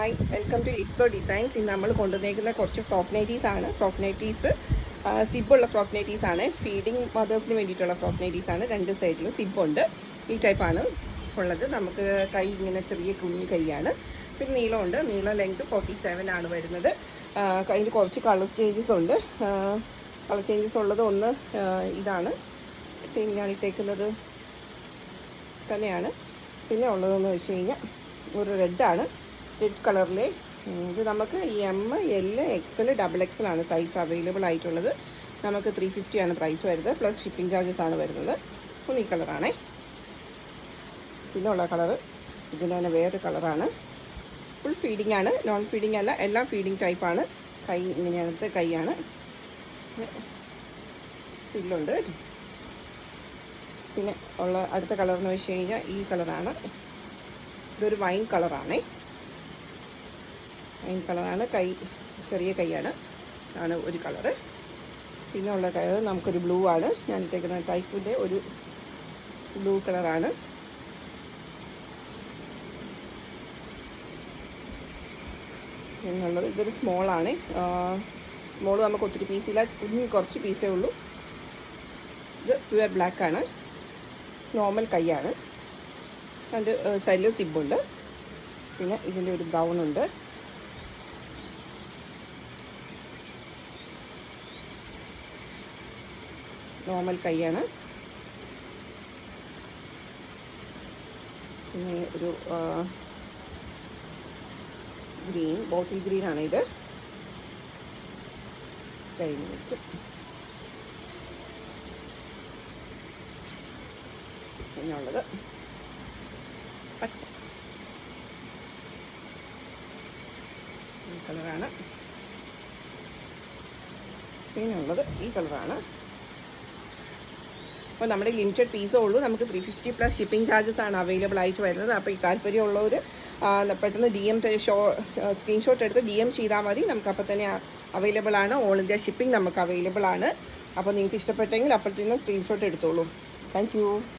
Hi, welcome to Lipso designs. ഇന്ന് നമ്മൾ കൊണ്ടുവന്നേക്കുന്ന കുറച്ച് ഫ്രോക്ക് നൈറ്റീസാണ്. ഫ്രോക്ക് നൈറ്റീസ് സിബുള്ള ഫ്രോക്ക് നൈറ്റീസാണ്. ഫീഡിങ് മദേഴ്സിന് വേണ്ടിയിട്ടുള്ള ഫ്രോക്ക് നൈറ്റീസാണ്. രണ്ട് സൈഡിലും സിബുണ്ട്. ഈ ടൈപ്പാണ് ഉള്ളത്. നമുക്ക് കൈ ഇങ്ങനെ ചെറിയ കുഞ്ഞു കൈയാണ്. പിന്നെ നീളമുണ്ട്. നീളം ലെങ്ത് 47 ആണ് വരുന്നത്. അതിന് കുറച്ച് കളർ ചേഞ്ചസ് ഉണ്ട്. കളർ ചേഞ്ചസ് ഉള്ളത് ഒന്ന് ഇതാണ്, സെയിം ഞാൻ ഇട്ടേക്കുന്നത് തന്നെയാണ്. പിന്നെ ഉള്ളതെന്ന് വെച്ച് കഴിഞ്ഞാൽ ഒരു റെഡാണ്, റെഡ് കളറിലെ. ഇത് നമുക്ക് ML XL XXL ആണ് സൈസ് അവൈലബിൾ ആയിട്ടുള്ളത്. നമുക്ക് 350 ആണ് പ്രൈസ് വരുന്നത്, പ്ലസ് ഷിപ്പിംഗ് ചാർജസ് ആണ് വരുന്നത്. അപ്പോൾ ഈ കളറാണേ. പിന്നെ ഉള്ള കളറ് ഇതിന് തന്നെ വേറൊരു കളറാണ്. ഫുൾ ഫീഡിംഗ് ആണ്, നോൺ ഫീഡിംഗ് അല്ല, എല്ലാം ഫീഡിംഗ് ടൈപ്പാണ്. കൈ ഇങ്ങനെയാണത്തെ കൈയാണ്. ഫില്ലുണ്ട്. പിന്നെ ഉള്ള അടുത്ത കളറെന്ന് വെച്ച് കഴിഞ്ഞാൽ ഈ കളറാണ്. ഇതൊരു വൈൻ കളറാണേ. വൈൻ കളറാണ്. കൈ ചെറിയ കൈയാണ്, ആണ് ഒരു കളറ്. പിന്നെ ഉള്ള കളർ നമുക്കൊരു ബ്ലൂ ആണ്. ഞാൻ ഇട്ടേക്കുന്ന ടൈപ്പിൻ്റെ ഒരു ബ്ലൂ കളറാണ്. എന്നുള്ളത് ഇതൊരു സ്മോളാണ്. സ്മോൾ നമുക്ക് ഒത്തിരി പീസില്ല, കുറച്ച് പീസേ ഉള്ളൂ. ഇത് പ്യുവർ ബ്ലാക്കാണ്. നോർമൽ കൈയാണ്. അതിൻ്റെ സൈഡിൽ സിബുണ്ട്. പിന്നെ ഇതിൻ്റെ ഒരു ബ്രൗൺ ഉണ്ട്. നോർമൽ കൈയാണ്. പിന്നെ ഒരു ഗ്രീൻ, ബോട്ടിൽ ഗ്രീൻ ആണ് ഇത്. കഴിഞ്ഞിട്ട് പിന്നുള്ളത് പച്ച ഈ കളറാണ്. പിന്നുള്ളത് ഈ കളറാണ്. അപ്പോൾ നമ്മുടെ ലിമിറ്റഡ് പീസേ ഉള്ളൂ. നമുക്ക് 350 പ്ലസ് ഷിപ്പിംഗ് ചാർജസ് ആണ് അവൈലബിൾ ആയിട്ട് വരുന്നത്. അപ്പോൾ ഈ താല്പര്യമുള്ളവർ പെട്ടെന്ന് സ്ക്രീൻഷോട്ട് എടുത്ത് DM ചെയ്താൽ മതി. നമുക്ക് അപ്പോൾ തന്നെ അവൈലബിൾ ആണ്. ഓൾ ഇന്ത്യ ഷിപ്പിംഗ് നമുക്ക് അവൈലബിൾ ആണ്. അപ്പോൾ നിങ്ങൾക്ക് ഇഷ്ടപ്പെട്ടെങ്കിൽ അപ്പോൾ തന്നെ സ്ക്രീൻഷോട്ട് എടുത്തോളൂ. Thank you.